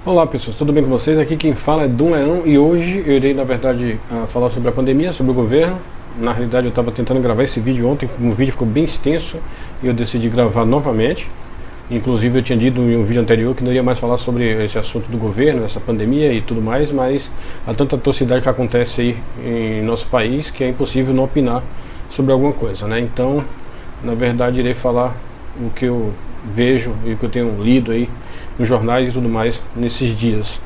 Olá pessoas, tudo bem com vocês? Aqui quem fala é Dom Leão e hoje eu irei na verdade falar sobre a pandemia, sobre o governo. Na realidade eu estava tentando gravar esse vídeo ontem, um vídeo ficou bem extenso e eu decidi gravar novamente. Inclusive eu tinha dito em um vídeo anterior que não iria mais falar sobre esse assunto do governo, essa pandemia e tudo mais, mas há tanta atrocidade que acontece aí em nosso país que é impossível não opinar sobre alguma coisa, né? Então, na verdade irei falar o que eu vejo e o que eu tenho lido aí nos jornais e tudo mais nesses dias.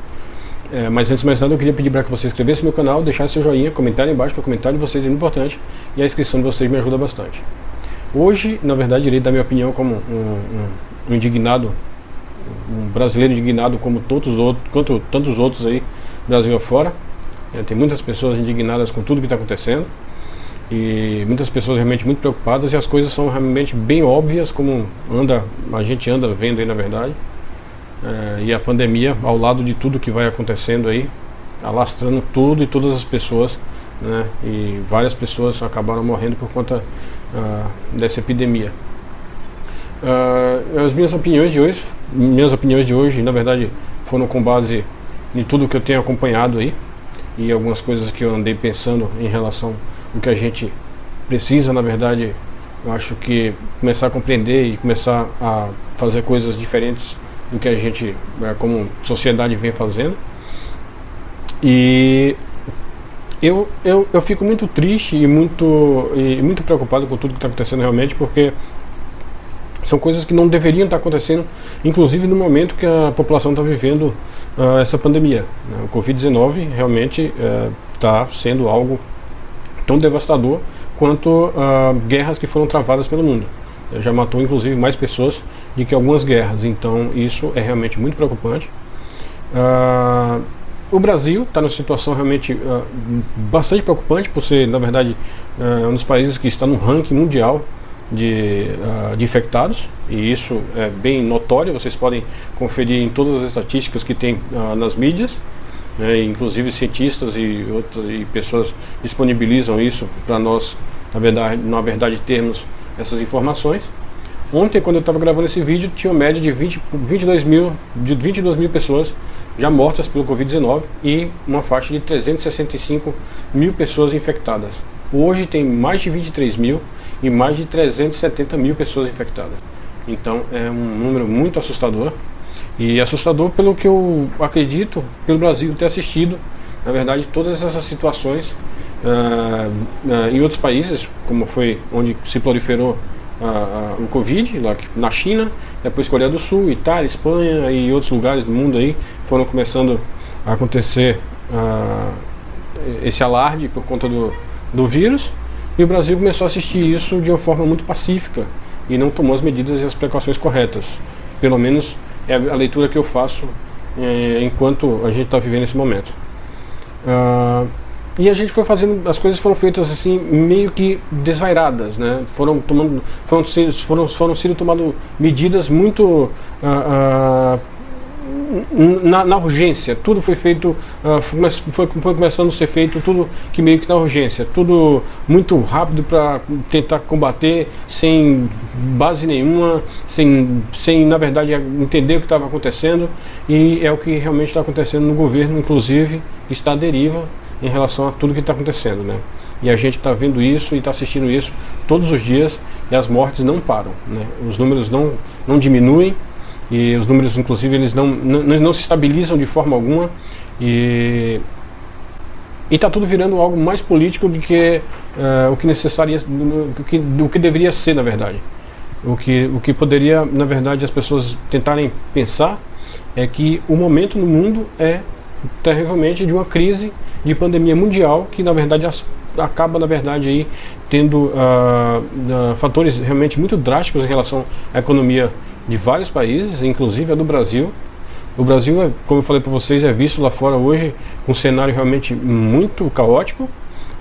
Mas antes de mais nada eu queria pedir para que você se inscrevesse no meu canal, deixasse seu joinha, comentar aí embaixo, que o comentário de vocês é muito importante e a inscrição de vocês me ajuda bastante. Hoje, na verdade, irei dar minha opinião como um indignado, um brasileiro indignado como tantos outros aí, Brasil afora. Tem muitas pessoas indignadas com tudo que está acontecendo e muitas pessoas realmente muito preocupadas, e as coisas são realmente bem óbvias, como a gente anda vendo aí na verdade. E a pandemia, ao lado de tudo que vai acontecendo aí, alastrando tudo e todas as pessoas, né? E várias pessoas acabaram morrendo por conta dessa epidemia. As minhas opiniões de hoje, na verdade, foram com base em tudo que eu tenho acompanhado aí e algumas coisas que eu andei pensando em relação ao que a gente precisa, na verdade, eu acho que começar a compreender e começar a fazer coisas diferentes do que a gente, como sociedade, vem fazendo. E eu fico muito triste e muito preocupado com tudo que está acontecendo realmente, porque são coisas que não deveriam estar acontecendo, inclusive no momento que a população está vivendo essa pandemia. O Covid-19 realmente está sendo algo tão devastador quanto guerras que foram travadas pelo mundo. Já matou inclusive mais pessoas do que algumas guerras, então isso é realmente muito preocupante. O Brasil está numa situação realmente bastante preocupante, por ser, na verdade, um dos países que está no ranking mundial de infectados, e isso é bem notório, vocês podem conferir em todas as estatísticas que tem nas mídias, né, inclusive cientistas e pessoas disponibilizam isso para nós, na verdade, termos essas informações. Ontem, quando eu estava gravando esse vídeo, tinha uma média de 22 mil pessoas já mortas pelo Covid-19 e uma faixa de 365 mil pessoas infectadas. Hoje tem mais de 23 mil e mais de 370 mil pessoas infectadas. Então é um número muito assustador, e assustador pelo que eu acredito, pelo Brasil ter assistido, na verdade, todas essas situações em outros países, como foi onde se proliferou o Covid, lá na China, depois Coreia do Sul, Itália, Espanha e outros lugares do mundo aí foram começando a acontecer esse alarde por conta do vírus, e o Brasil começou a assistir isso de uma forma muito pacífica e não tomou as medidas e as precauções corretas. Pelo menos é a leitura que eu faço enquanto a gente está vivendo esse momento. E a gente foi fazendo, as coisas foram feitas assim, meio que desvairadas, né? Foram sendo tomadas medidas muito na urgência. Tudo foi feito, foi começando a ser feito tudo que meio que na urgência, tudo muito rápido para tentar combater, sem base nenhuma, sem na verdade entender o que estava acontecendo, e é o que realmente está acontecendo no governo, inclusive está à deriva em relação a tudo que está acontecendo, né? E a gente está vendo isso e está assistindo isso todos os dias, e as mortes não param, né? Os números não diminuem, e os números, inclusive, eles não se estabilizam de forma alguma, e está tudo virando algo mais político do que o que necessaria, do que deveria ser, na verdade. O que poderia, na verdade, as pessoas tentarem pensar é que o momento no mundo é terrivelmente de uma crise de pandemia mundial, que na verdade acaba, na verdade, aí tendo fatores realmente muito drásticos em relação à economia de vários países, inclusive a do Brasil. O Brasil, como eu falei para vocês, é visto lá fora hoje um cenário realmente muito caótico.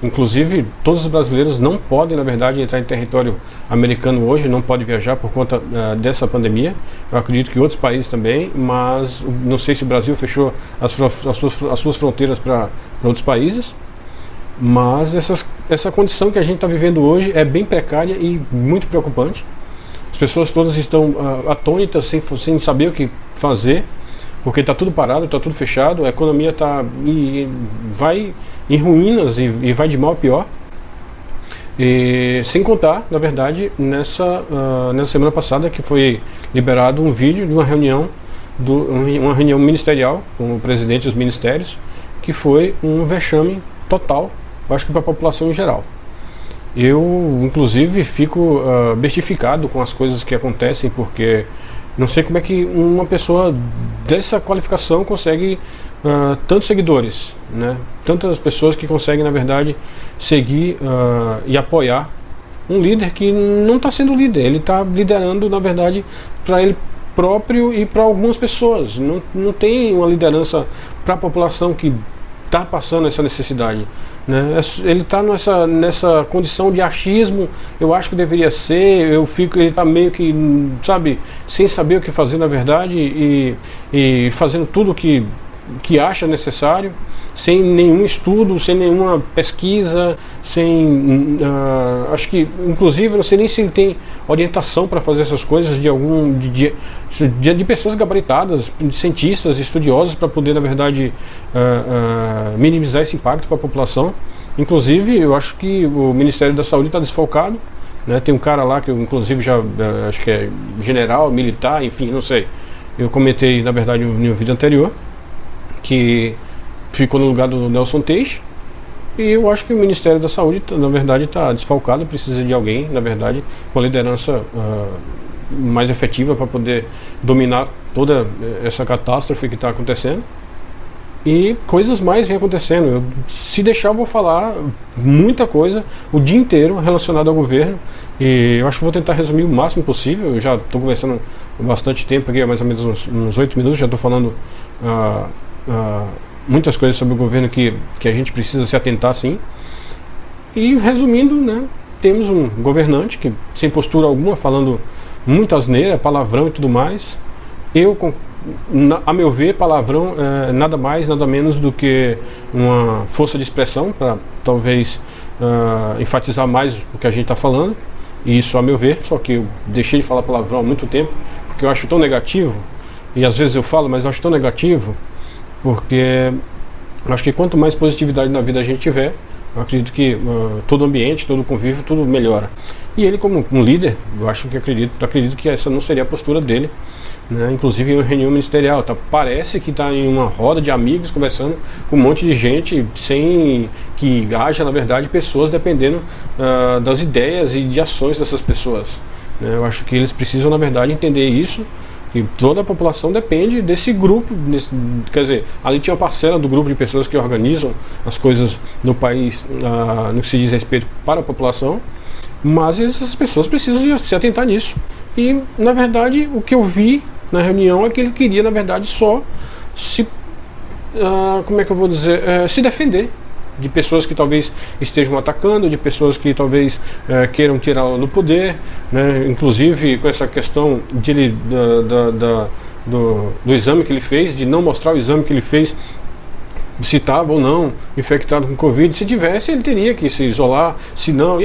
Inclusive, todos os brasileiros não podem, na verdade, entrar em território americano hoje, não podem viajar por conta dessa pandemia. Eu acredito que outros países também, mas não sei se o Brasil fechou as suas fronteiras para outros países. Mas essa condição que a gente está vivendo hoje é bem precária e muito preocupante. As pessoas todas estão atônitas, sem saber o que fazer. porque está tudo parado, está tudo fechado, a economia vai em ruínas e vai de mal a pior. E, sem contar, na verdade, nessa semana passada que foi liberado um vídeo de uma reunião ministerial com o presidente dos ministérios, que foi um vexame total, eu acho que para a população em geral. Eu, inclusive, fico bestificado com as coisas que acontecem, porque não sei como é que uma pessoa dessa qualificação consegue tantos seguidores, né? Tantas pessoas que conseguem, na verdade, seguir e apoiar um líder que não está sendo líder, ele está liderando, na verdade, para ele próprio e para algumas pessoas. Não tem uma liderança para a população que está passando essa necessidade, né? Ele está nessa condição de achismo, eu acho que deveria ser, ele está meio que, sabe, sem saber o que fazer, na verdade, e fazendo tudo que acha necessário, sem nenhum estudo, sem nenhuma pesquisa, acho que, inclusive, não sei nem se ele tem orientação para fazer essas coisas de pessoas gabaritadas, de cientistas, estudiosos, para poder, na verdade, minimizar esse impacto para a população. Inclusive, eu acho que o Ministério da Saúde está desfalcado, né? Tem um cara lá que eu, inclusive, acho que é general, militar, enfim, não sei. Eu comentei, na verdade, no vídeo anterior, que ficou no lugar do Nelson Teich, e eu acho que o Ministério da Saúde, na verdade, está desfalcado, precisa de alguém, na verdade, com a liderança mais efetiva para poder dominar toda essa catástrofe que está acontecendo. E coisas mais vêm acontecendo. Se deixar, eu vou falar muita coisa o dia inteiro relacionada ao governo, e eu acho que vou tentar resumir o máximo possível. Eu já estou conversando há bastante tempo aqui, há mais ou menos uns 8 minutos, já estou falando muitas coisas sobre o governo que a gente precisa se atentar, sim. E resumindo, né, temos um governante que, sem postura alguma, falando muita asneira, palavrão e tudo mais. A meu ver, palavrão é nada mais, nada menos do que uma força de expressão para talvez enfatizar mais o que a gente está falando. E isso, a meu ver, só que eu deixei de falar palavrão há muito tempo, porque eu acho tão negativo, e às vezes eu falo, mas eu acho tão negativo, porque eu acho que quanto mais positividade na vida a gente tiver, eu acredito que todo o ambiente, todo o convívio, tudo melhora. E ele, como um líder, eu acho que acredito que essa não seria a postura dele, né? Inclusive em reunião ministerial, parece que está em uma roda de amigos conversando com um monte de gente, sem que haja, na verdade, pessoas dependendo das ideias e de ações dessas pessoas, né? Eu acho que eles precisam, na verdade, entender isso, que toda a população depende desse grupo, quer dizer, ali tinha uma parcela do grupo de pessoas que organizam as coisas no país, no que se diz respeito para a população, mas essas pessoas precisam se atentar nisso. E, na verdade, o que eu vi na reunião é que ele queria, na verdade, só como é que eu vou dizer, se defender de pessoas que talvez estejam atacando, de pessoas que talvez queiram tirá-lo do poder, né? Inclusive com essa questão do exame que ele fez, de não mostrar o exame que ele fez, se estava ou não infectado com Covid. Se tivesse, ele teria que se isolar, se não,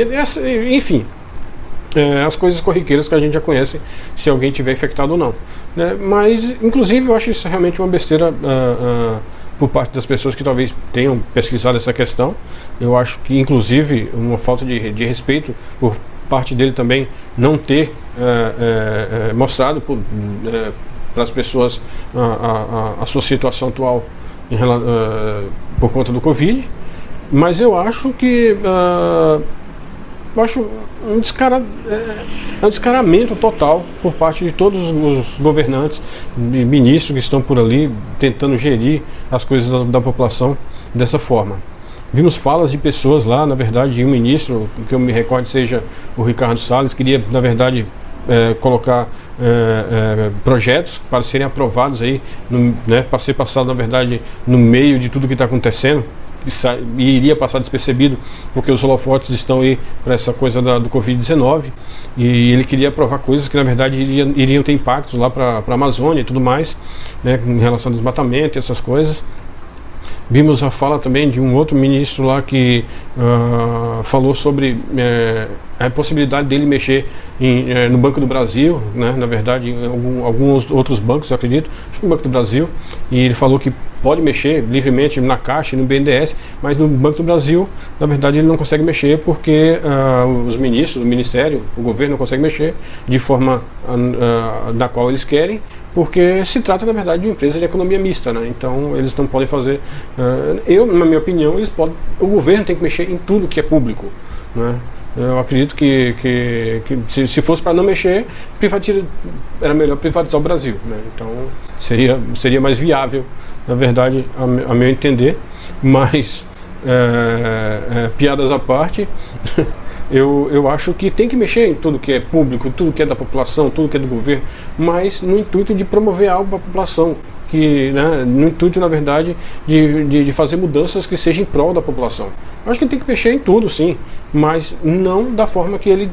enfim, as coisas corriqueiras que a gente já conhece, se alguém tiver infectado ou não, né? Mas, inclusive, eu acho isso realmente uma besteira por parte das pessoas que talvez tenham pesquisado essa questão. Eu acho que, inclusive, uma falta de respeito por parte dele também não ter mostrado para as pessoas a sua situação atual por conta do Covid. Mas eu acho que um descaramento total por parte de todos os governantes e ministros que estão por ali tentando gerir as coisas da população dessa forma. Vimos falas de pessoas lá, na verdade, um ministro, que eu me recordo seja o Ricardo Salles, queria, na verdade, colocar projetos para serem aprovados aí, para ser passado, na verdade, no meio de tudo que está acontecendo, e iria passar despercebido, porque os holofotes estão aí para essa coisa do Covid-19, e ele queria aprovar coisas que, na verdade, iriam ter impactos lá para a Amazônia e tudo mais, né, em relação ao desmatamento e essas coisas. Vimos a fala também de um outro ministro lá que falou sobre a possibilidade dele mexer no Banco do Brasil, né? Na verdade, em alguns outros bancos, eu acredito, acho que no Banco do Brasil, e ele falou que pode mexer livremente na Caixa e no BNDES, mas no Banco do Brasil, na verdade, ele não consegue mexer porque os ministros, o Ministério, o governo não consegue mexer de forma da qual eles querem, porque se trata, na verdade, de uma empresa de economia mista, né? Então eles não podem fazer. Na minha opinião, o governo tem que mexer em tudo que é público, né? Eu acredito que se fosse para não mexer, era melhor privatizar o Brasil, né? Então seria mais viável, na verdade, a meu entender. Mas piadas à parte. Eu acho que tem que mexer em tudo que é público, tudo que é da população, tudo que é do governo, mas no intuito de promover algo para a população, né, no intuito, na verdade, de fazer mudanças que sejam em prol da população. Eu acho que tem que mexer em tudo, sim, mas não da forma que ele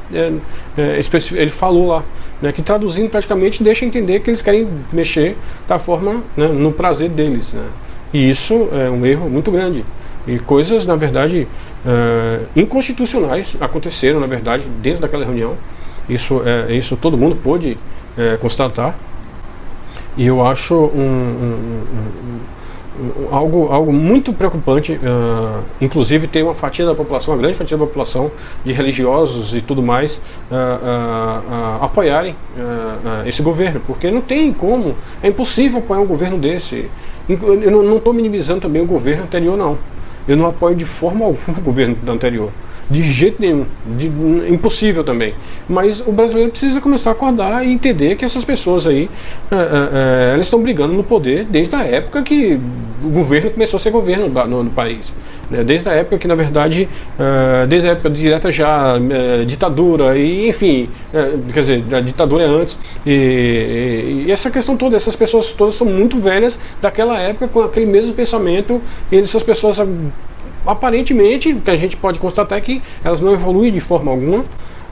falou lá, né, que traduzindo praticamente deixa entender que eles querem mexer da forma, né, no prazer deles, né, e isso é um erro muito grande. E coisas, na verdade, inconstitucionais aconteceram, na verdade, dentro daquela reunião. Isso todo mundo pôde constatar. E eu acho algo muito preocupante. Inclusive, tem uma fatia da população, uma grande fatia da população, de religiosos e tudo mais, apoiarem esse governo, porque não tem como, é impossível apoiar um governo desse. Eu não estou minimizando também o governo anterior, não. Eu não apoio de forma alguma o governo anterior, de jeito nenhum, impossível também. Mas o brasileiro precisa começar a acordar e entender que essas pessoas aí, elas estão brigando no poder desde a época que o governo começou a ser governo no país. Desde a época que, na verdade, desde a época direta já, ditadura, e enfim, quer dizer, a ditadura é antes, e essa questão toda, essas pessoas todas são muito velhas daquela época, com aquele mesmo pensamento, e essas pessoas, aparentemente, o que a gente pode constatar é que elas não evoluem de forma alguma,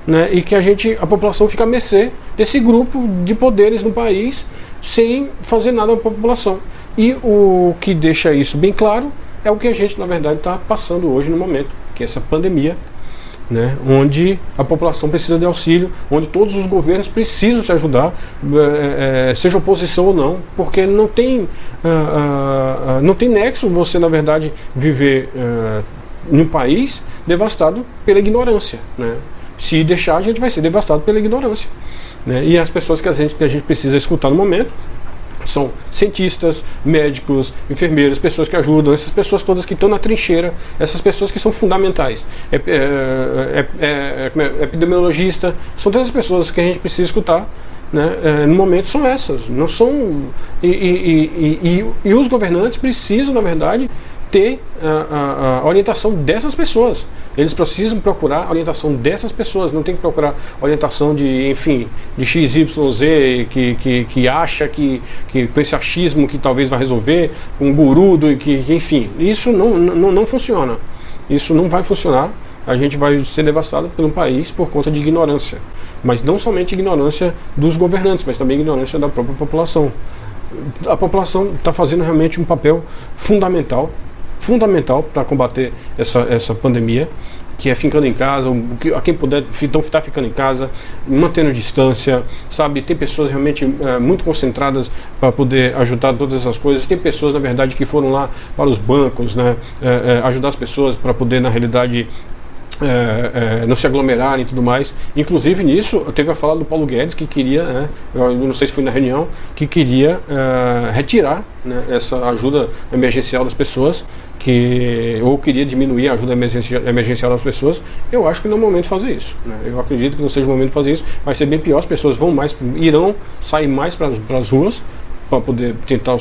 né, e que a população fica à mercê desse grupo de poderes no país, sem fazer nada para a população. E o que deixa isso bem claro é o que a gente, na verdade, está passando hoje no momento, que é essa pandemia, né, onde a população precisa de auxílio, onde todos os governos precisam se ajudar, seja oposição ou não, porque não tem nexo você, na verdade, viver num país devastado pela ignorância, né? Se deixar, a gente vai ser devastado pela ignorância, né? E as pessoas que a gente precisa escutar no momento são cientistas, médicos, enfermeiros, pessoas que ajudam, essas pessoas todas que estão na trincheira, essas pessoas que são fundamentais, epidemiologista, são todas as pessoas que a gente precisa escutar, né? No momento são essas, não são, e os governantes precisam, na verdade, ter a orientação dessas pessoas. Eles precisam procurar a orientação dessas pessoas, não tem que procurar orientação de XYZ que acha que com esse achismo que talvez vai resolver, um guru enfim, isso não funciona. Isso não vai funcionar. A gente vai ser devastado pelo país por conta de ignorância. Mas não somente ignorância dos governantes, mas também ignorância da própria população. A população está fazendo realmente um papel fundamental para combater essa pandemia, que é ficando em casa, a quem puder está ficando em casa, mantendo distância, sabe? Tem pessoas realmente muito concentradas para poder ajudar todas essas coisas. Tem pessoas, na verdade, que foram lá para os bancos, né, ajudar as pessoas para poder, na realidade, não se aglomerarem e tudo mais. Inclusive nisso, teve a fala do Paulo Guedes, que queria, né, eu não sei se foi na reunião, que queria retirar, né, essa ajuda emergencial das pessoas, ou queria diminuir a ajuda emergencial das pessoas. Eu acho que não é o momento de fazer isso, né? Eu acredito que não seja o momento de fazer isso. Vai ser bem pior, as pessoas irão sair mais para as ruas para poder tentar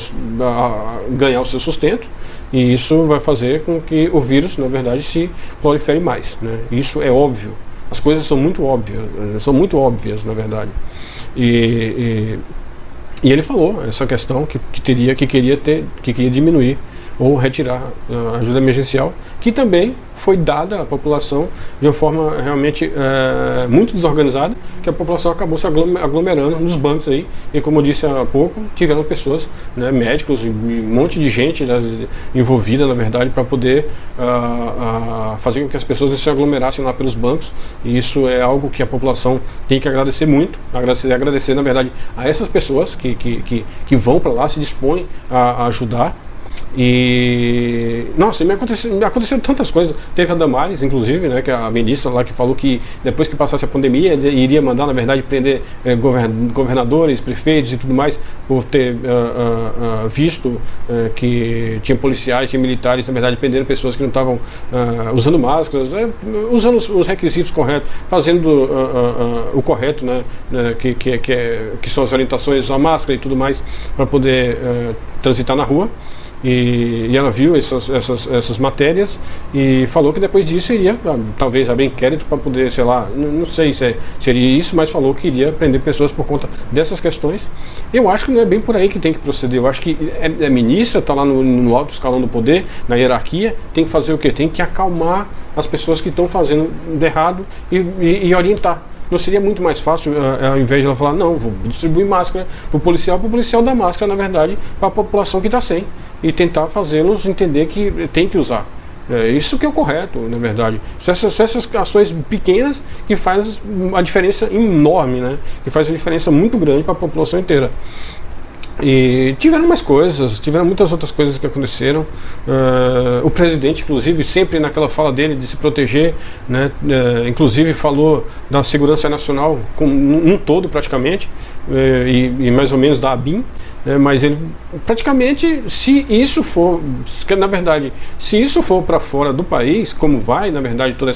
ganhar o seu sustento, e isso vai fazer com que o vírus, na verdade, se prolifere mais, né? Isso é óbvio. As coisas são muito óbvias, na verdade. E ele falou essa questão que queria diminuir ou retirar a ajuda emergencial, que também foi dada à população de uma forma realmente muito desorganizada, que a população acabou se aglomerando nos bancos aí, e como eu disse há pouco, tiveram pessoas, né, médicos e um monte de gente, né, envolvida na verdade para poder fazer com que as pessoas se aglomerassem lá pelos bancos, e isso é algo que a população tem que agradecer muito, agradecer na verdade a essas pessoas que vão para lá, se dispõem a ajudar. E nossa, me aconteceram tantas coisas. Teve a Damares, inclusive, né, que é a ministra lá, que falou que depois que passasse a pandemia iria mandar, na verdade, prender governadores, prefeitos e tudo mais, por ter visto que tinha policiais, tinha militares, na verdade, prendendo pessoas que não estavam usando máscaras, usando os requisitos corretos, fazendo o correto, né, que são as orientações à máscara e tudo mais, para poder transitar na rua. E ela viu essas matérias e falou que depois disso iria talvez abrir inquérito para poder, sei lá, não sei se seria isso, mas falou que iria prender pessoas por conta dessas questões. Eu acho que não é bem por aí que tem que proceder. Eu acho que a ministra está lá no alto escalão do poder, na hierarquia, tem que fazer o quê? Tem que acalmar as pessoas que estão fazendo de errado e orientar. Não seria muito mais fácil, ao invés de ela falar, não, vou distribuir máscara para o policial dar máscara, na verdade, para a população que está sem, e tentar fazê-los entender que tem que usar. Isso que é o correto, na verdade. São essas ações pequenas que fazem a diferença enorme, né? Que faz uma diferença muito grande para a população inteira. E tiveram mais coisas, tiveram muitas outras coisas que aconteceram. O presidente, inclusive, sempre naquela fala dele de se proteger, né, inclusive falou da segurança nacional como um todo praticamente, e mais ou menos da ABIN. Mas ele praticamente, se isso for, na verdade, se isso for para fora do país, como vai, na verdade, toda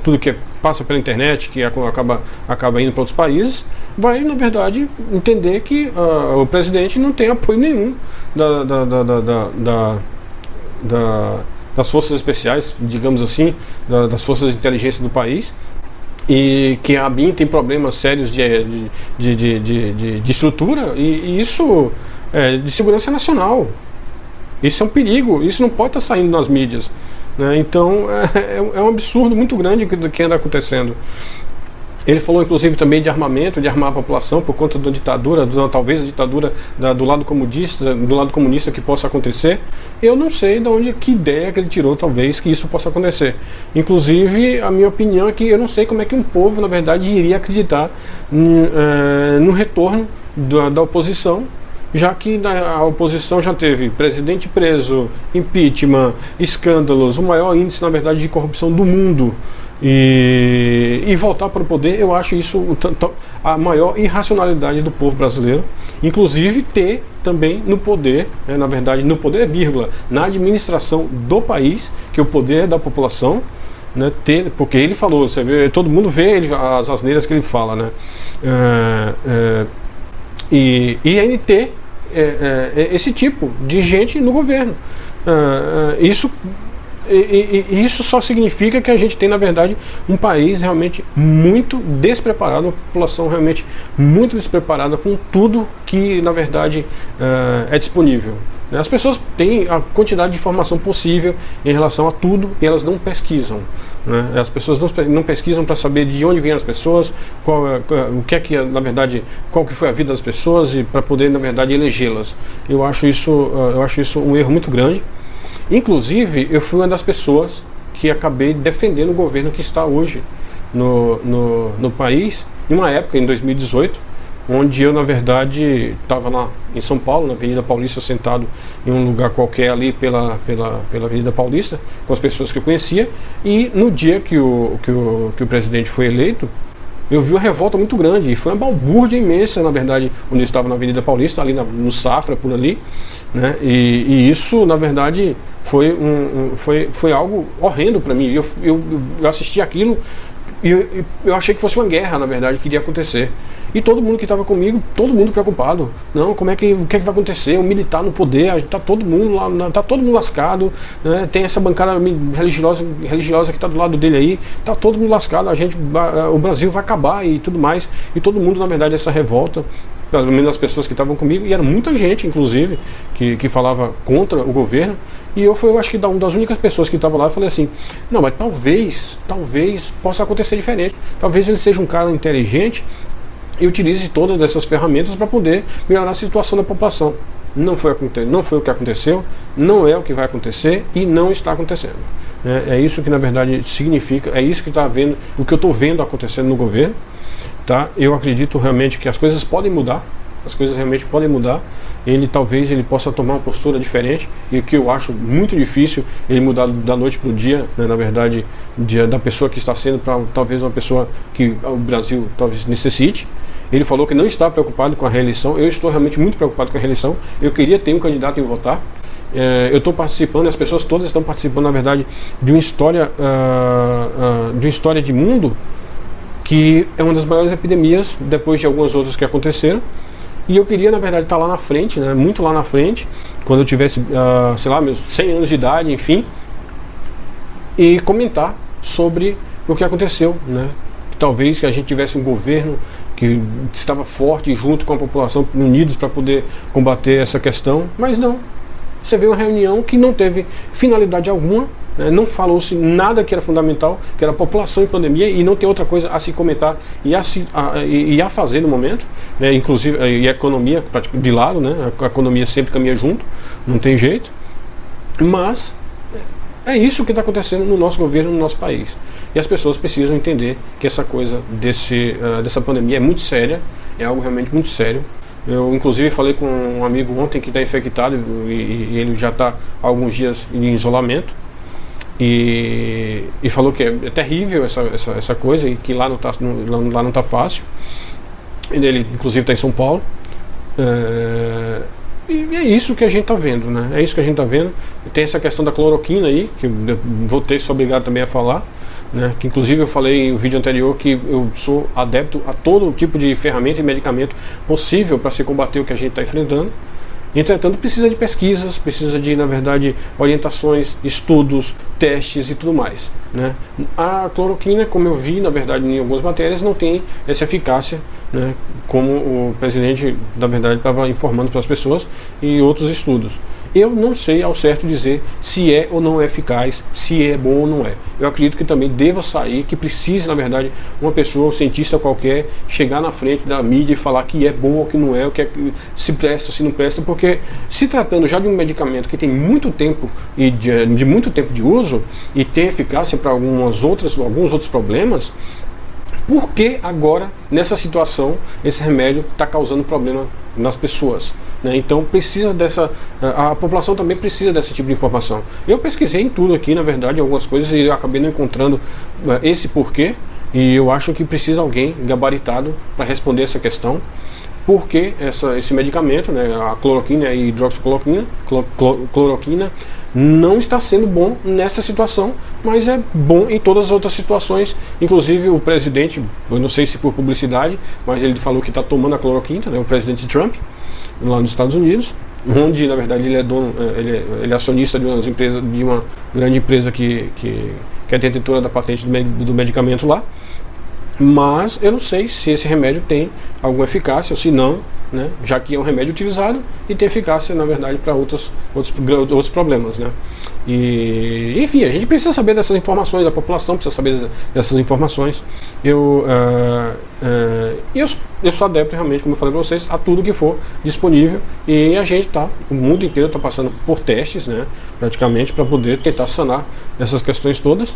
tudo que passa pela internet, que acaba indo para outros países, vai, na verdade, entender que o presidente não tem apoio nenhum das forças especiais, digamos assim, das forças de inteligência do país, e que a ABIN tem problemas sérios de estrutura, e isso é de segurança nacional. Isso é um perigo, isso não pode estar saindo nas mídias, né? Então é um absurdo muito grande o que anda acontecendo. Ele falou inclusive também de armamento, de armar a população por conta da ditadura, talvez a ditadura do lado comunista que possa acontecer. Eu não sei de onde, que ideia que ele tirou, talvez, que isso possa acontecer. Inclusive, a minha opinião é que eu não sei como é que um povo, na verdade, iria acreditar no retorno da oposição, já que a oposição já teve presidente preso, impeachment, escândalos, o maior índice, na verdade, de corrupção do mundo. E voltar para o poder, eu acho isso a maior irracionalidade do povo brasileiro. Inclusive ter também no poder, na verdade, no poder, vírgula, na administração do país, que o poder é da população, né, porque ele falou, você vê, todo mundo vê as asneiras que ele fala, né, e ainda ter esse tipo de gente no governo. Isso só significa que a gente tem, na verdade, um país realmente muito despreparado, uma população realmente muito despreparada com tudo que, na verdade, é disponível. As pessoas têm a quantidade de informação possível em relação a tudo e elas não pesquisam, né? As pessoas não pesquisam para saber de onde vêm as pessoas, o que é que, na verdade, qual que foi a vida das pessoas, e para poder, na verdade, elegê-las. Eu acho isso um erro muito grande. Inclusive, eu fui uma das pessoas que acabei defendendo o governo que está hoje no país, em uma época, em 2018, onde eu, na verdade, estava lá em São Paulo, na Avenida Paulista, sentado em um lugar qualquer ali pela Avenida Paulista, com as pessoas que eu conhecia, e no dia que o presidente foi eleito, eu vi uma revolta muito grande, e foi uma balbúrdia imensa, na verdade, onde eu estava na Avenida Paulista, ali no Safra, por ali, né? E isso, na verdade, foi algo horrendo para mim. Eu assisti aquilo e eu achei que fosse uma guerra, na verdade, que iria acontecer. E todo mundo que estava comigo, todo mundo preocupado. Não, o que é que vai acontecer? O militar no poder, está todo mundo lá, tá todo mundo lascado, né? Tem essa bancada religiosa que está do lado dele aí, está todo mundo lascado, o Brasil vai acabar e tudo mais. E todo mundo, na verdade, essa revolta. pelo menos as pessoas que estavam comigo, e era muita gente, inclusive, que falava contra o governo, e eu acho que uma das únicas pessoas que estavam lá, eu falei assim, não, mas talvez possa acontecer diferente, talvez ele seja um cara inteligente e utilize todas essas ferramentas para poder melhorar a situação da população. Não foi o que aconteceu, não é o que vai acontecer e não está acontecendo. É isso que na verdade significa, é isso que está vendo, o que eu estou vendo acontecendo no governo. Tá? Eu acredito realmente que as coisas podem mudar, as coisas realmente podem mudar. Talvez ele possa tomar uma postura diferente, e o que eu acho muito difícil ele mudar da noite para o dia, né? Na verdade, da pessoa que está sendo para talvez uma pessoa que o Brasil talvez necessite. Ele falou que não está preocupado com a reeleição. Eu estou realmente muito preocupado com a reeleição. Eu queria ter um candidato em votar. Eu estou participando, as pessoas todas estão participando, na verdade, de uma história de mundo que é uma das maiores epidemias, depois de algumas outras que aconteceram. E eu queria, na verdade, estar lá na frente, né, muito lá na frente, quando eu tivesse, sei lá, meus 100 anos de idade, enfim, e comentar sobre o que aconteceu, né? Talvez que a gente tivesse um governo que estava forte junto com a população, unidos para poder combater essa questão, mas não. Você vê uma reunião que não teve finalidade alguma, né? Não falou-se nada que era fundamental, que era a população em pandemia, e não tem outra coisa a se comentar e a fazer no momento, né? Inclusive, e a economia de lado, né? A economia sempre caminha junto, não tem jeito, mas é isso que está acontecendo no nosso governo, no nosso país. E as pessoas precisam entender que essa coisa dessa pandemia é muito séria, é algo realmente muito sério. Eu, inclusive, falei com um amigo ontem que está infectado e ele já está há alguns dias em isolamento. E falou que é terrível essa coisa e que lá não está fácil. Ele, inclusive, está em São Paulo. E é isso que a gente está vendo, né? É isso que a gente está vendo. Tem essa questão da cloroquina aí, que eu vou ter que ser obrigado também a falar, né? Que inclusive eu falei no vídeo anterior que eu sou adepto a todo tipo de ferramenta e medicamento possível para se combater o que a gente está enfrentando. Entretanto, precisa de pesquisas, precisa de, na verdade, orientações, estudos, testes e tudo mais, né? A cloroquina, como eu vi, na verdade, em algumas matérias, não tem essa eficácia, né, como o presidente, na verdade, estava informando para as pessoas e outros estudos. Eu não sei ao certo dizer se é ou não é eficaz, se é bom ou não é. Eu acredito que também deva sair, que precise, na verdade, uma pessoa, um cientista qualquer, chegar na frente da mídia e falar que é bom ou que não é, o que se presta, se não presta, porque se tratando já de um medicamento que tem muito tempo e de muito tempo de uso e tem eficácia para alguns outros problemas, por que agora, nessa situação, esse remédio está causando problema nas pessoas, né? Então precisa a população também precisa desse tipo de informação. Eu pesquisei em tudo aqui, na verdade, algumas coisas, e eu acabei não encontrando esse porquê, e eu acho que precisa alguém gabaritado para responder essa questão. Porque esse medicamento, né, a cloroquina e a hidroxicloroquina, cloroquina, não está sendo bom nessa situação, mas é bom em todas as outras situações. Inclusive o presidente, eu não sei se por publicidade, mas ele falou que está tomando a cloroquina, né, o presidente Trump, lá nos Estados Unidos, onde na verdade ele é dono, ele é acionista de uma grande empresa que é detentora da patente do medicamento lá. Mas eu não sei se esse remédio tem alguma eficácia ou se não, né? Já que é um remédio utilizado e tem eficácia, na verdade, para outros problemas, né? E, enfim, a gente precisa saber dessas informações, a população precisa saber dessas informações. Eu sou adepto realmente, como eu falei para vocês, a tudo que for disponível, e a gente o mundo inteiro está passando por testes, né? Praticamente, para poder tentar sanar essas questões todas.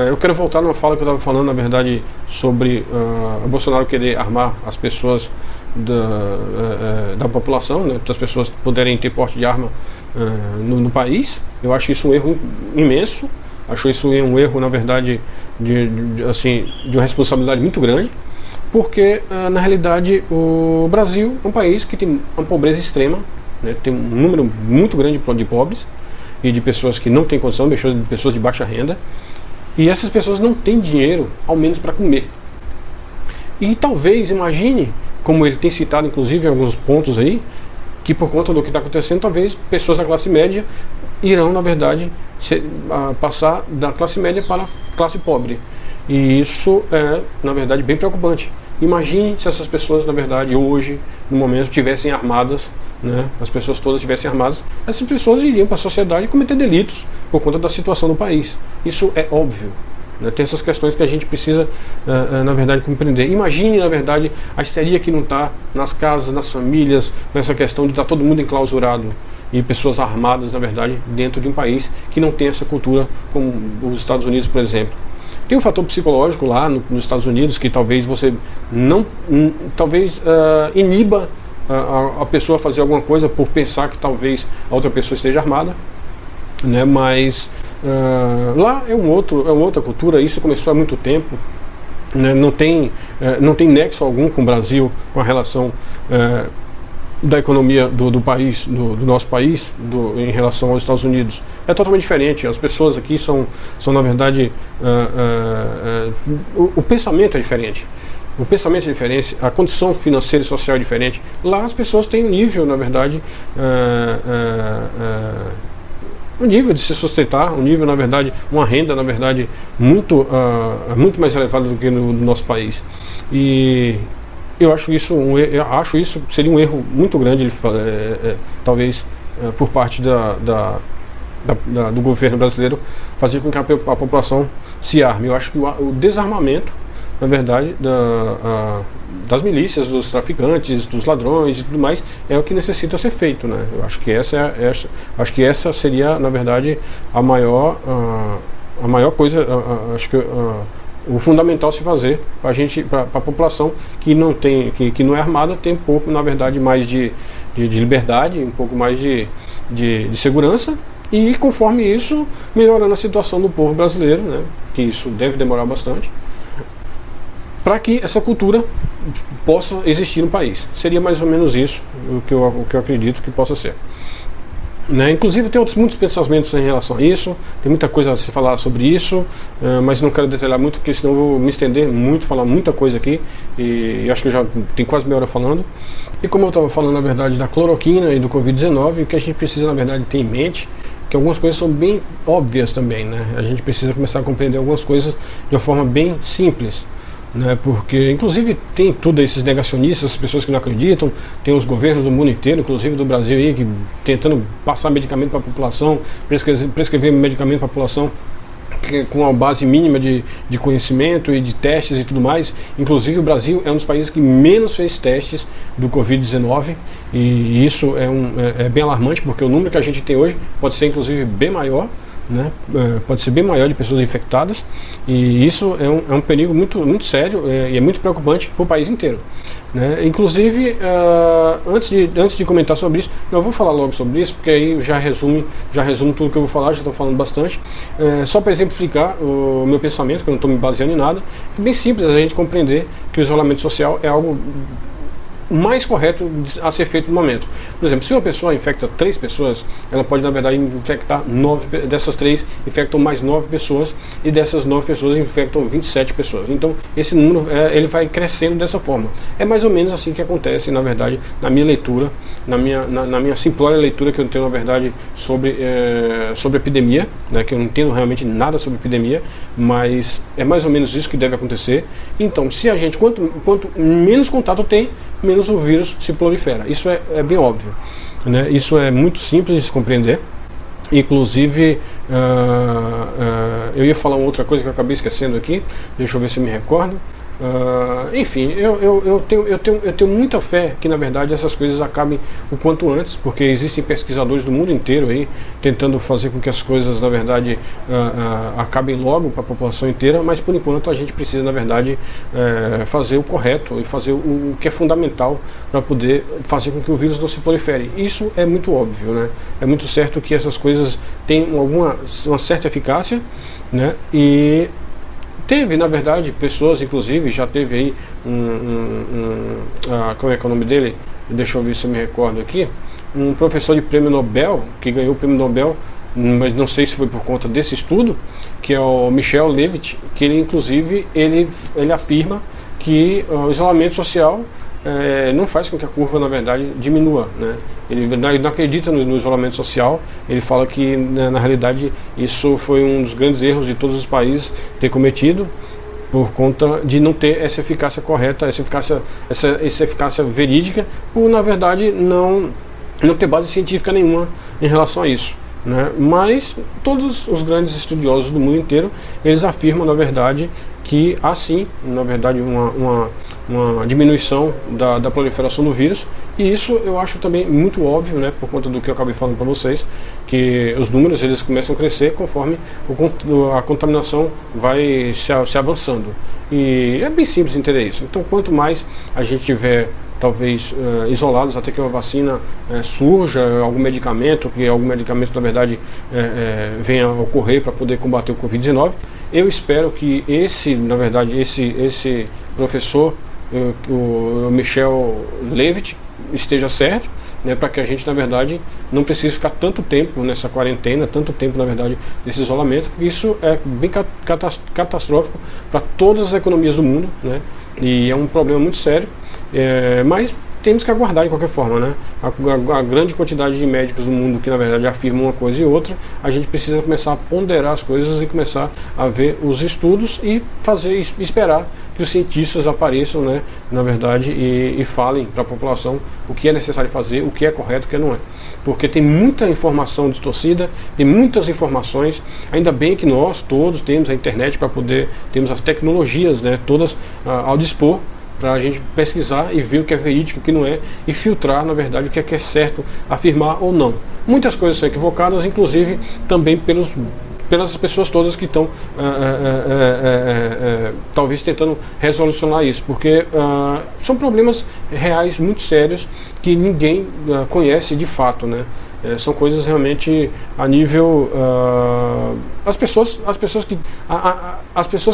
Eu quero voltar numa fala que eu estava falando, na verdade, sobre o Bolsonaro querer armar as pessoas da população, né, para as pessoas poderem ter porte de arma no país. Eu acho isso um erro imenso, acho isso um erro, na verdade, de uma responsabilidade muito grande, porque, na realidade, o Brasil é um país que tem uma pobreza extrema, né, tem um número muito grande de pobres e de pessoas que não têm condição, de pessoas de baixa renda. E essas pessoas não têm dinheiro, ao menos para comer. E talvez, imagine, como ele tem citado inclusive em alguns pontos aí, que por conta do que está acontecendo, talvez pessoas da classe média irão, na verdade, passar da classe média para a classe pobre. E isso é, na verdade, bem preocupante. Imagine se essas pessoas, na verdade, hoje, no momento, estivessem armadas, né? As pessoas todas estivessem armadas, essas pessoas iriam para a sociedade cometer delitos por conta da situação do país. Isso é óbvio. Tem essas questões que a gente precisa, na verdade, compreender. Imagine, na verdade, a histeria que não está nas casas, nas famílias, nessa questão de estar todo mundo enclausurado e pessoas armadas, na verdade, dentro de um país que não tem essa cultura como os Estados Unidos, por exemplo. Tem um fator psicológico lá nos Estados Unidos que talvez você não, iniba a pessoa a fazer alguma coisa por pensar que talvez a outra pessoa esteja armada, né? Mas lá é uma outra cultura. Isso começou há muito tempo, né? Não tem nexo algum com o Brasil, com a relação da economia do país, do nosso país, em relação aos Estados Unidos. É totalmente diferente. As pessoas aqui são na verdade, o pensamento é diferente. O pensamento é diferente, a condição financeira e social é diferente. Lá as pessoas têm um nível, na verdade, um nível de se sustentar, um nível, na verdade, uma renda, na verdade, muito mais elevada do que no nosso país. E eu acho isso seria um erro muito grande, talvez, por parte do governo brasileiro, fazer com que a população se arme. Eu acho que o desarmamento, na verdade, das milícias, dos traficantes, dos ladrões e tudo mais, é o que necessita ser feito, né? Eu acho que essa seria, na verdade, a maior coisa. Acho que o fundamental se fazer para a população que não tem, que não é armada, tem um pouco, na verdade, mais de liberdade, um pouco mais de segurança, e conforme isso, melhorando a situação do povo brasileiro, né? Que isso deve demorar bastante, para que essa cultura possa existir no país. Seria mais ou menos isso o que eu acredito que possa ser. Né? Inclusive tem muitos pensamentos em relação a isso, tem muita coisa a se falar sobre isso, mas não quero detalhar muito, porque senão eu vou me estender muito, falar muita coisa aqui, e acho que eu já tenho quase meia hora falando. E como eu estava falando, na verdade, da cloroquina e do Covid-19, o que a gente precisa, na verdade, ter em mente, que algumas coisas são bem óbvias também, né? A gente precisa começar a compreender algumas coisas de uma forma bem simples, né? Porque inclusive tem tudo esses negacionistas, as pessoas que não acreditam, tem os governos do mundo inteiro, inclusive do Brasil aí, que tentando passar medicamento para a população, prescrever medicamento para a população com uma base mínima de conhecimento e de testes e tudo mais. Inclusive o Brasil é um dos países que menos fez testes do Covid-19, e isso é bem alarmante, porque o número que a gente tem hoje pode ser inclusive bem maior, né? Pode ser bem maior de pessoas infectadas, e isso é um perigo muito, muito sério, e é muito preocupante para o país inteiro, né? Inclusive, antes de comentar sobre isso, eu vou falar logo sobre isso, porque aí já resumo tudo que eu vou falar. Já estou falando bastante, só para exemplificar o meu pensamento, que eu não estou me baseando em nada. É bem simples a gente compreender que o isolamento social é algo mais correto a ser feito no momento. Por exemplo, se uma pessoa infecta 3 pessoas, ela pode, na verdade, infectar 9, dessas 3 infectam mais 9 pessoas, e dessas 9 pessoas infectam 27 pessoas. Então esse número ele vai crescendo dessa forma. É mais ou menos assim que acontece, na verdade, na minha leitura, na minha simplória leitura que eu tenho, na verdade, sobre epidemia, né, que eu não entendo realmente nada sobre epidemia, mas é mais ou menos isso que deve acontecer. Então, se a gente, quanto menos contato tem, menos o vírus se prolifera. Isso é bem óbvio, né? Isso é muito simples de se compreender. Inclusive, eu ia falar uma outra coisa que eu acabei esquecendo aqui, deixa eu ver se eu me recordo. Enfim, eu tenho muita fé que, na verdade, essas coisas acabem o quanto antes, porque existem pesquisadores do mundo inteiro aí tentando fazer com que as coisas, na verdade, acabem logo para a população inteira, mas por enquanto a gente precisa, na verdade, fazer o correto e fazer o que é fundamental para poder fazer com que o vírus não se prolifere. Isso é muito óbvio, né? É muito certo que essas coisas têm uma certa eficácia, né? E teve, na verdade, pessoas, inclusive, já teve aí como é que é o nome dele? Deixa eu ver se eu me recordo aqui. Um professor de prêmio Nobel, que ganhou o prêmio Nobel, mas não sei se foi por conta desse estudo, que é o Michel Levitt, que ele, inclusive, ele afirma que o isolamento social não faz com que a curva, na verdade, diminua, né? Ele não acredita no isolamento social. Ele fala que, na realidade, isso foi um dos grandes erros de todos os países ter cometido, por conta de não ter essa eficácia correta, essa eficácia verídica, por na verdade não ter base científica nenhuma em relação a isso, né? Mas todos os grandes estudiosos do mundo inteiro, eles afirmam na verdade que há sim, na verdade, uma diminuição da proliferação do vírus, e isso eu acho também muito óbvio, né, por conta do que eu acabei falando para vocês, que os números eles começam a crescer conforme a contaminação vai se avançando, e é bem simples entender isso. Então, quanto mais a gente tiver talvez isolados até que uma vacina surja, algum medicamento na verdade venha a ocorrer para poder combater o Covid-19, eu espero que esse professor, o Michel Levitt, esteja certo, né, para que a gente na verdade não precise ficar tanto tempo nessa quarentena, tanto tempo na verdade nesse isolamento, porque isso é bem catastrófico para todas as economias do mundo, né, e é um problema muito sério. Mas temos que aguardar de qualquer forma, né? A grande quantidade de médicos do mundo que na verdade afirmam uma coisa e outra, a gente precisa começar a ponderar as coisas e começar a ver os estudos e esperar que os cientistas apareçam, né, na verdade, e falem para a população o que é necessário fazer, o que é correto, o que não é. Porque tem muita informação distorcida, tem muitas informações, ainda bem que nós todos temos a internet para poder, temos as tecnologias, né, todas ao dispor, para a gente pesquisar e ver o que é verídico, o que não é, e filtrar, na verdade, o que é certo afirmar ou não. Muitas coisas são equivocadas, inclusive também pelas pessoas todas que estão talvez tentando resolucionar isso, porque são problemas reais muito sérios que ninguém conhece de fato, né? São coisas realmente a nível as pessoas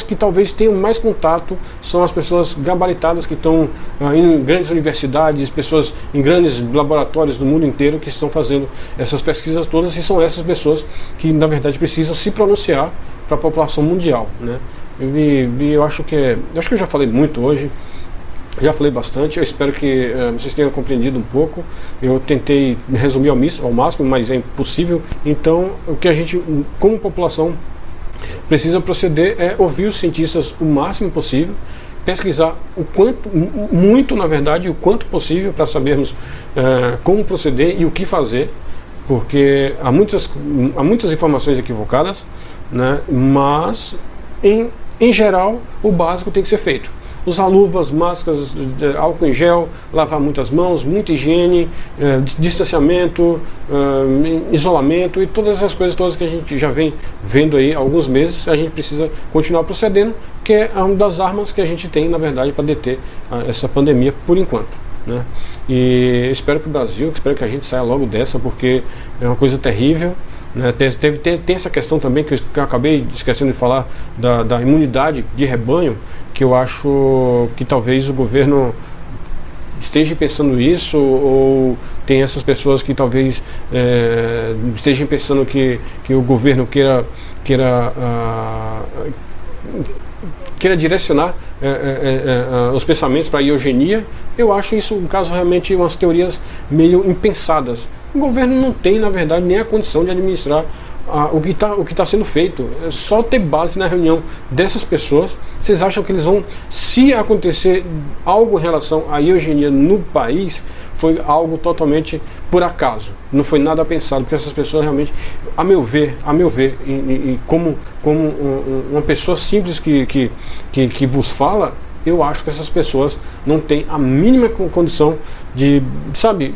que talvez tenham mais contato são as pessoas gabaritadas que estão em grandes universidades, pessoas em grandes laboratórios do mundo inteiro que estão fazendo essas pesquisas todas, e são essas pessoas que na verdade precisam se pronunciar para a população mundial, né? Eu acho que eu já falei muito hoje. Já falei bastante, eu espero que vocês tenham compreendido um pouco. Eu tentei resumir ao máximo, mas é impossível. Então, o que a gente, como população, precisa proceder é ouvir os cientistas o máximo possível, pesquisar muito na verdade, o quanto possível para sabermos como proceder e o que fazer, porque há muitas informações equivocadas, né, mas, em geral, o básico tem que ser feito. Usar luvas, máscaras, álcool em gel, lavar muitas mãos, muita higiene, distanciamento, isolamento e todas essas coisas todas que a gente já vem vendo aí há alguns meses. A gente precisa continuar procedendo, que é uma das armas que a gente tem, na verdade, para deter essa pandemia por enquanto, né? E espero que o Brasil, espero que a gente saia logo dessa, porque é uma coisa terrível, né? Tem essa questão também que eu acabei esquecendo de falar da imunidade de rebanho, que eu acho que talvez o governo esteja pensando isso, ou tem essas pessoas que talvez estejam pensando que o governo queira direcionar os pensamentos para a eugenia. Eu acho isso um caso realmente umas teorias meio impensadas. O governo não tem, na verdade, nem a condição de administrar o que está sendo feito. É só ter base na reunião dessas pessoas. Vocês acham que eles vão, se acontecer algo em relação à eugenia no país, foi algo totalmente por acaso, não foi nada pensado, porque essas pessoas realmente, a meu ver, e como uma pessoa simples que vos fala, eu acho que essas pessoas não têm a mínima condição de, sabe,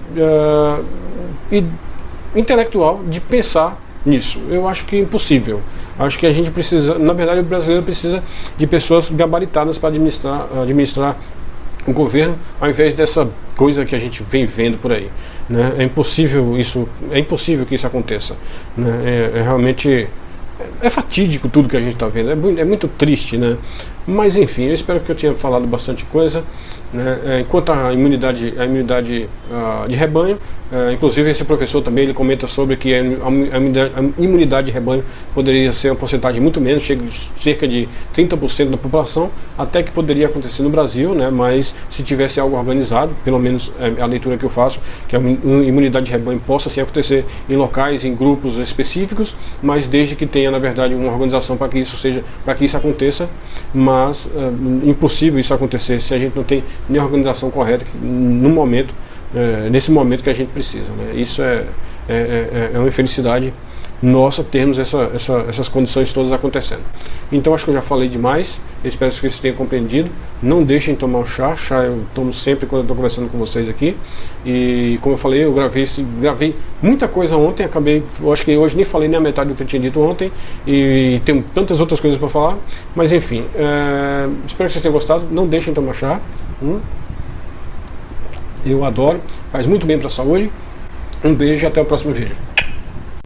intelectual de pensar nisso. Eu acho que é impossível. Acho que a gente precisa, na verdade, o brasileiro precisa de pessoas gabaritadas para administrar o governo, ao invés dessa coisa que a gente vem vendo por aí, né? É impossível que isso aconteça, né? Realmente é fatídico tudo que a gente está vendo, é muito triste, né? Mas enfim, eu espero que eu tenha falado bastante coisa, né? Enquanto a imunidade de rebanho, inclusive esse professor também ele comenta sobre que a imunidade de rebanho poderia ser uma porcentagem muito menos, cerca de 30% da população, até que poderia acontecer no Brasil, né? Mas se tivesse algo organizado, pelo menos a leitura que eu faço, que a imunidade de rebanho possa sim acontecer em locais, em grupos específicos, mas desde que tenha na verdade uma organização para que isso aconteça. Mas mas impossível isso acontecer se a gente não tem nem a organização correta no momento, nesse momento que a gente precisa, né? Isso é uma infelicidade nossa termos essas condições todas acontecendo. Então acho que eu já falei demais, eu espero que vocês tenham compreendido. Não deixem de tomar um chá eu tomo sempre quando eu estou conversando com vocês aqui. E como eu falei, eu gravei muita coisa ontem, eu acho que hoje nem falei nem a metade do que eu tinha dito ontem, e tenho tantas outras coisas para falar, mas enfim, espero que vocês tenham gostado. Não deixem de tomar chá, eu adoro, faz muito bem para a saúde. Um beijo e até o próximo vídeo.